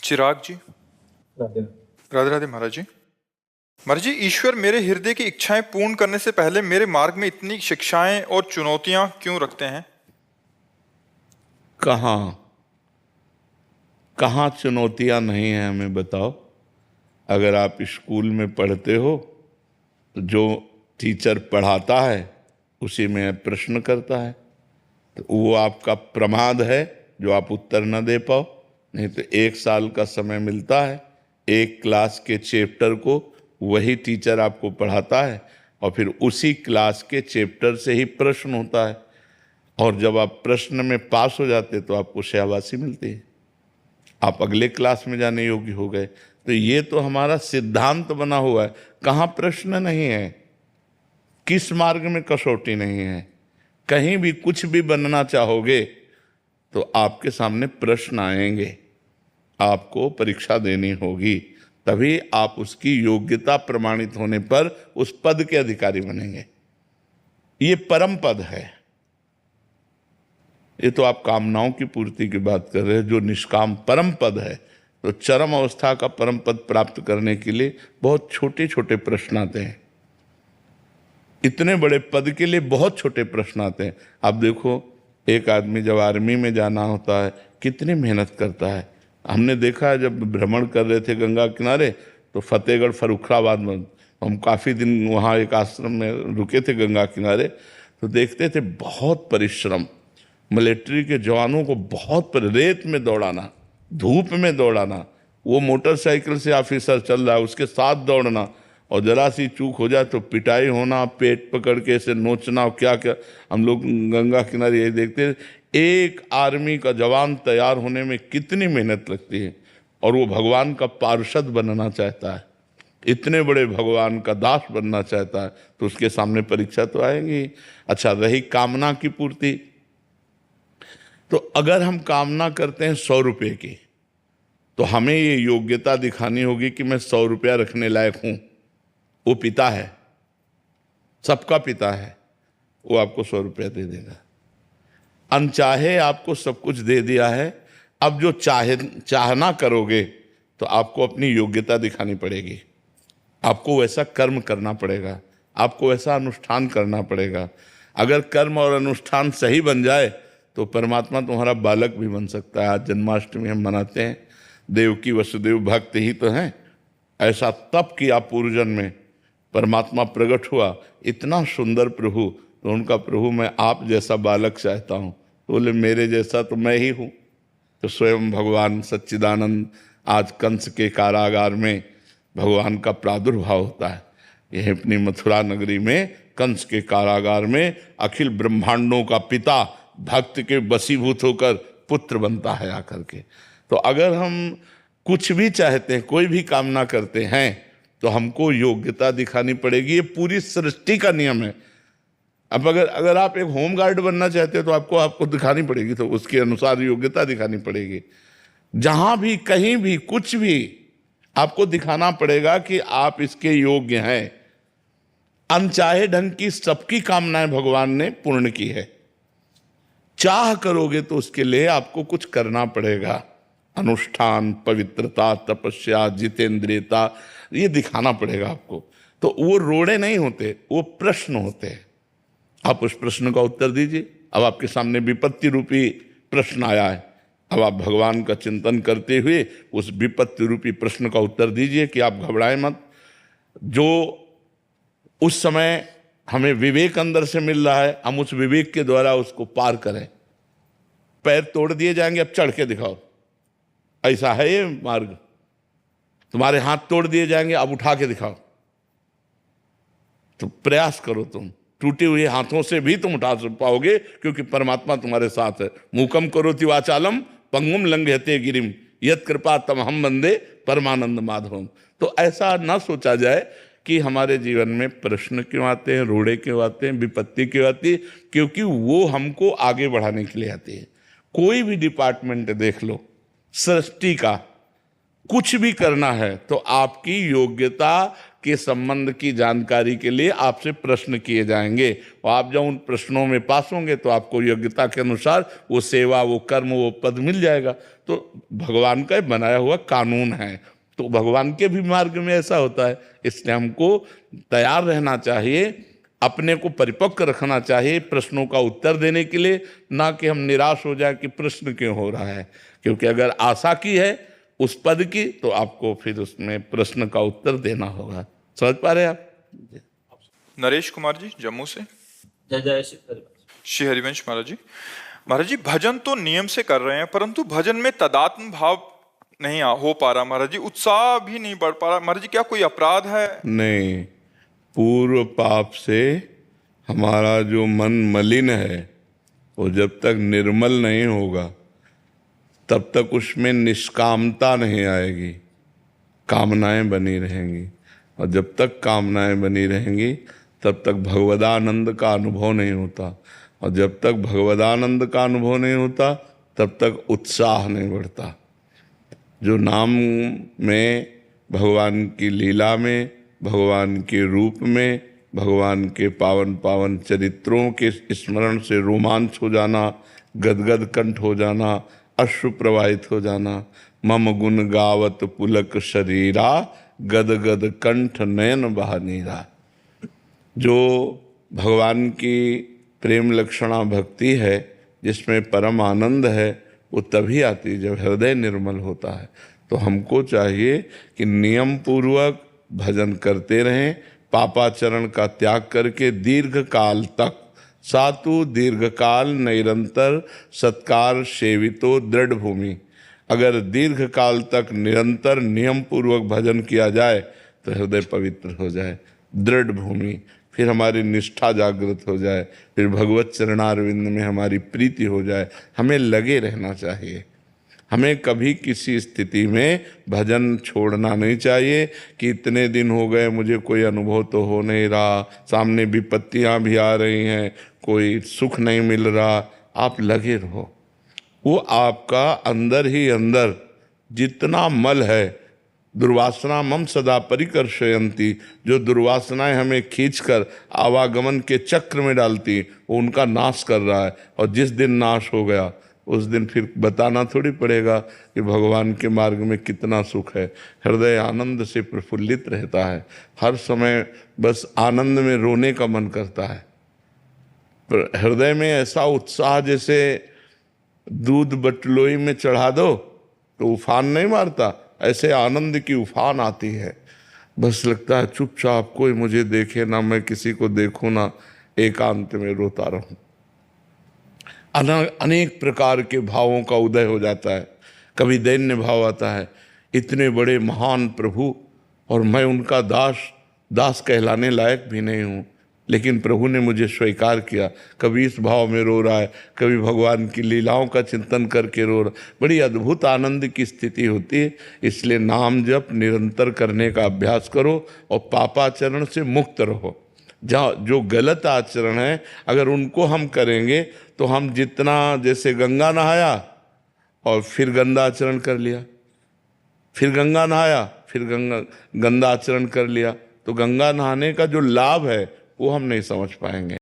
चिराग जी। राधे। राधे राधे महाराज जी। महाराज जी, ईश्वर मेरे हृदय की इच्छाएं पूर्ण करने से पहले मेरे मार्ग में इतनी शिक्षाएं और चुनौतियां क्यों रखते हैं? कहाँ कहाँ चुनौतियां नहीं हैं, हमें बताओ। अगर आप स्कूल में पढ़ते हो तो जो टीचर पढ़ाता है उसी में प्रश्न करता है, तो वो आपका प्रमाद है जो आप उत्तर न दे पाओ। नहीं तो 1 साल का समय मिलता है, एक क्लास के चैप्टर को वही टीचर आपको पढ़ाता है और फिर उसी क्लास के चैप्टर से ही प्रश्न होता है, और जब आप प्रश्न में पास हो जाते तो आपको शाबाशी मिलती है, आप अगले क्लास में जाने योग्य हो गए। तो ये तो हमारा सिद्धांत बना हुआ है, कहाँ प्रश्न नहीं है, किस मार्ग में कसौटी नहीं है। कहीं भी कुछ भी बनना चाहोगे तो आपके सामने प्रश्न आएंगे, आपको परीक्षा देनी होगी, तभी आप उसकी योग्यता प्रमाणित होने पर उस पद के अधिकारी बनेंगे। ये परम पद है। ये तो आप कामनाओं की पूर्ति की बात कर रहे हैं, जो निष्काम परम पद है। तो चरम अवस्था का परम पद प्राप्त करने के लिए बहुत छोटे छोटे प्रश्न आते हैं, इतने बड़े पद के लिए बहुत छोटे प्रश्न आते हैं। आप देखो, एक आदमी जब आर्मी में जाना होता है कितनी मेहनत करता है। हमने देखा है, जब भ्रमण कर रहे थे गंगा किनारे तो फतेहगढ़ फर्रुखाबाद में हम काफ़ी दिन वहाँ एक आश्रम में रुके थे गंगा किनारे, तो देखते थे बहुत परिश्रम, मिलिट्री के जवानों को बहुत रेत में दौड़ाना, धूप में दौड़ाना, वो मोटरसाइकिल से ऑफिसर चल रहा है उसके साथ दौड़ना, और जरा सी चूक हो जाए तो पिटाई होना, पेट पकड़ के ऐसे नोचना, क्या क्या। हम लोग गंगा किनारे यही देखते हैं। एक आर्मी का जवान तैयार होने में कितनी मेहनत लगती है, और वो भगवान का पार्षद बनना चाहता है, इतने बड़े भगवान का दास बनना चाहता है, तो उसके सामने परीक्षा तो आएगी। अच्छा, रही कामना की पूर्ति, तो अगर हम कामना करते हैं 100 रुपये की, तो हमें ये योग्यता दिखानी होगी कि मैं 100 रुपया रखने लायक हूं। वो पिता है, सबका पिता है, वो आपको 100 रुपया दे देगा। अनचाहे आपको सब कुछ दे दिया है, अब जो चाहना करोगे तो आपको अपनी योग्यता दिखानी पड़ेगी, आपको वैसा कर्म करना पड़ेगा, आपको वैसा अनुष्ठान करना पड़ेगा। अगर कर्म और अनुष्ठान सही बन जाए तो परमात्मा तुम्हारा बालक भी बन सकता है। आज जन्माष्टमी हम मनाते हैं, देवकी वसुदेव भक्त ही तो हैं। ऐसा तप किया पूर्वजन्म में, परमात्मा प्रकट हुआ, इतना सुंदर प्रभु, तो उनका प्रभु मैं आप जैसा बालक चाहता हूँ, तो बोले मेरे जैसा तो मैं ही हूँ। तो स्वयं भगवान सच्चिदानंद आज कंस के कारागार में भगवान का प्रादुर्भाव होता है। यह अपनी मथुरा नगरी में कंस के कारागार में अखिल ब्रह्मांडों का पिता भक्त के वशीभूत होकर पुत्र बनता है आकर के। तो अगर हम कुछ भी चाहते हैं, कोई भी कामना करते हैं, तो हमको योग्यता दिखानी पड़ेगी। ये पूरी सृष्टि का नियम है। अब अगर आप एक होमगार्ड बनना चाहते हैं तो आपको दिखानी पड़ेगी, तो उसके अनुसार योग्यता दिखानी पड़ेगी। जहां भी कहीं भी कुछ भी आपको दिखाना पड़ेगा कि आप इसके योग्य हैं। अनचाहे ढंग की सबकी कामनाएं भगवान ने पूर्ण की है। चाह करोगे तो उसके लिए आपको कुछ करना पड़ेगा, अनुष्ठान, पवित्रता, तपस्या, जितेंद्रियता, ये दिखाना पड़ेगा आपको। तो वो रोड़े नहीं होते, वो प्रश्न होते हैं। आप उस प्रश्न का उत्तर दीजिए। अब आपके सामने विपत्ति रूपी प्रश्न आया है, अब आप भगवान का चिंतन करते हुए उस विपत्ति रूपी प्रश्न का उत्तर दीजिए कि आप घबराएं मत। जो उस समय हमें विवेक अंदर से मिल रहा है, हम उस विवेक के द्वारा उसको पार करें। पैर तोड़ दिए जाएंगे, अब चढ़ के दिखाओ, ऐसा है ये मार्ग। तुम्हारे हाथ तोड़ दिए जाएंगे, अब उठा के दिखाओ। तो प्रयास करो, तुम टूटे हुए हाथों से भी तुम उठा पाओगे, क्योंकि परमात्मा तुम्हारे साथ है। मूकम करोति वाचालम पंगुम लंघयते गिरिम यत् कृपा तमहम वंदे परमानंद माधवम। तो ऐसा ना सोचा जाए कि हमारे जीवन में प्रश्न क्यों आते हैं, रोड़े क्यों आते हैं, विपत्ति क्यों आती है, क्योंकि वो हमको आगे बढ़ाने के लिए आती है। कोई भी डिपार्टमेंट देख लो सृष्टि का, कुछ भी करना है तो आपकी योग्यता के संबंध की जानकारी के लिए आपसे प्रश्न किए जाएंगे और आप जब उन प्रश्नों में पास होंगे तो आपको योग्यता के अनुसार वो सेवा, वो कर्म, वो पद मिल जाएगा। तो भगवान का बनाया हुआ कानून है। तो भगवान के भी मार्ग में ऐसा होता है, इसलिए हमको तैयार रहना चाहिए, अपने को परिपक्व रखना चाहिए प्रश्नों का उत्तर देने के लिए, ना कि हम निराश हो जाए कि प्रश्न क्यों हो रहा है। क्योंकि अगर आशा की है उस पद की तो आपको फिर उसमें प्रश्न का उत्तर देना होगा। समझ पा रहे आप? नरेश कुमार जी जम्मू से। जय जय श्री हरिवंश। श्री हरिवंश महाराज जी। महाराज जी, भजन तो नियम से कर रहे हैं परंतु भजन में तदात्म भाव नहीं हो पा रहा महाराज जी, उत्साह भी नहीं बढ़ पा रहा महाराज जी, क्या कोई अपराध है? नहीं, पूर्व पाप से हमारा जो मन मलिन है वो जब तक निर्मल नहीं होगा तब तक उसमें निष्कामता नहीं आएगी, कामनाएं बनी रहेंगी। और जब तक कामनाएं बनी रहेंगी तब तक भगवदानंद का अनुभव नहीं होता, और जब तक भगवदानंद का अनुभव नहीं होता तब तक उत्साह नहीं बढ़ता। जो नाम में, भगवान की लीला में, भगवान के रूप में, भगवान के पावन पावन चरित्रों के स्मरण से रोमांच हो जाना, गदगद कंठ हो जाना, अश्रु प्रवाहित हो जाना, मम गुण गावत पुलक शरीरा, गदगद कंठ नयन बहानीरा। जो भगवान की प्रेम लक्षणा भक्ति है, जिसमें परम आनंद है, वो तभी आती है जब हृदय निर्मल होता है। तो हमको चाहिए कि नियम पूर्वक भजन करते रहें, पापाचरण का त्याग करके दीर्घ काल तक, सातु दीर्घकाल निरंतर सत्कार सेवितो दृढ़ भूमि। अगर दीर्घ काल तक निरंतर नियम पूर्वक भजन किया जाए तो हृदय पवित्र हो जाए, दृढ़ भूमि, फिर हमारी निष्ठा जागृत हो जाए, फिर भगवत चरणारविंद में हमारी प्रीति हो जाए। हमें लगे रहना चाहिए, हमें कभी किसी स्थिति में भजन छोड़ना नहीं चाहिए कि इतने दिन हो गए मुझे कोई अनुभव तो हो नहीं रहा, सामने विपत्तियां भी आ रही हैं, कोई सुख नहीं मिल रहा। आप लगे रहो, वो आपका अंदर ही अंदर जितना मल है, दुर्वासना मम सदा परिकर्षयंती, जो दुर्वासनाएं हमें खींचकर आवागमन के चक्र में डालती, वो उनका नाश कर रहा है। और जिस दिन नाश हो गया उस दिन फिर बताना थोड़ी पड़ेगा कि भगवान के मार्ग में कितना सुख है। हृदय आनंद से प्रफुल्लित रहता है, हर समय बस आनंद में रोने का मन करता है। पर हृदय में ऐसा उत्साह जैसे दूध बटलोई में चढ़ा दो तो उफान नहीं मारता, ऐसे आनंद की उफान आती है। बस लगता है चुपचाप कोई मुझे देखे ना, मैं किसी को देखूं ना, एकांत में रोता रहूं। अनेक प्रकार के भावों का उदय हो जाता है। कभी दैन्य भाव आता है, इतने बड़े महान प्रभु और मैं उनका दास कहलाने लायक भी नहीं हूँ, लेकिन प्रभु ने मुझे स्वीकार किया। कभी इस भाव में रो रहा है, कभी भगवान की लीलाओं का चिंतन करके रो रहा। बड़ी अद्भुत आनंद की स्थिति होती है। इसलिए नाम जप निरंतर करने का अभ्यास करो और पापाचरण से मुक्त रहो। जहाँ जो गलत आचरण है अगर उनको हम करेंगे तो हम जितना, जैसे गंगा नहाया और फिर गंदा आचरण कर लिया, फिर गंगा नहाया फिर गंदा आचरण कर लिया, तो गंगा नहाने का जो लाभ है वो हम नहीं समझ पाएंगे।